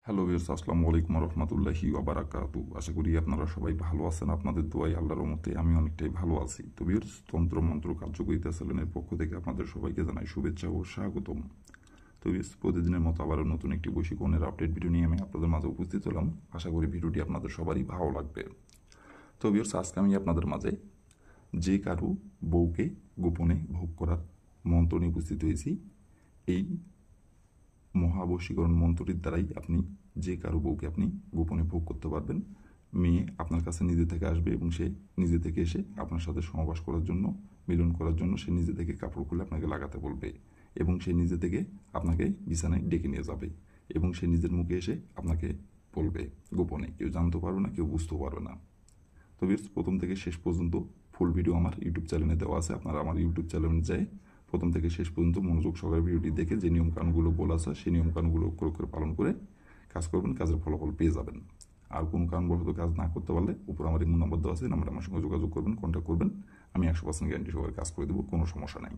Hello viewers, আসসালামু আলাইকুম রহমতুল্লাহি ওয়াবারাকাতু। আশা করি আপনারা সবাই ভালো আছেন। আপনাদের দোয়াই আল্লাহর রহমতে আমি অনেকটাই ভালো আছি। তো ভিউয়ার্স, তন্ত্র মন্ত্র কার্যকরিতা চ্যানেলের পক্ষ থেকে আপনাদের সবাইকে জানাই শুভেচ্ছা ও স্বাগতম। তো ভিউয়ার্স, প্রতিদিনের মতো আবারও নতুন একটি বশীকরণের আপডেট ভিডিও নিয়ে আমি আপনাদের মাঝে উপস্থিত হলাম। আশা করি ভিডিওটি আপনাদের সবারই ভালো লাগবে। তো ভিউয়ার্স, আজকে আমি আপনাদের মাঝে যে কারো বউকে গোপনে ভোগ করার মন্ত্র নিয়ে উপস্থিত হয়েছি। এই মহাবশীকরণ মন্ত্রটির দ্বারাই আপনি যে কারো বউকে আপনি গোপনে ভোগ করতে পারবেন। মেয়ে আপনার কাছে নিজে থেকে আসবে এবং সে নিজে থেকে এসে আপনার সাথে সহবাস করার জন্য, মিলন করার জন্য সে নিজে থেকে কাপড় খুলে আপনাকে লাগাতে বলবে এবং সে নিজে থেকে আপনাকে বিছানায় ডেকে নিয়ে যাবে এবং সে নিজের মুখে এসে আপনাকে বলবে গোপনে। কেউ জানতে পারবে না, কেউ বুঝতেও পারবে না। তো ভিউয়ার্স, প্রথম থেকে শেষ পর্যন্ত ফুল ভিডিও আমার ইউটিউব চ্যানেলে দেওয়া আছে। আপনারা আমার ইউটিউব চ্যানেলে যায় প্রথম থেকে শেষ পর্যন্ত মনোযোগ সহকারে ভিডিওটি দেখে যে নিয়মকানুনগুলো বলা আছে সেই নিয়মকানুনগুলো অক্ষরে অক্ষরে পালন করে কাজ করবেন, কাজের ফলাফল পেয়ে যাবেন। আর কোনো কারণবশত কাজ না করতে পারলে উপর আমার ইমো নাম্বার দেওয়া আছে, নাম্বারে আমার সঙ্গে যোগাযোগ করবেন, কন্ট্যাক্ট করবেন। আমি 100% গ্যারান্টি সহকারে কাজ করে দেবো, কোনো সমস্যা নাই।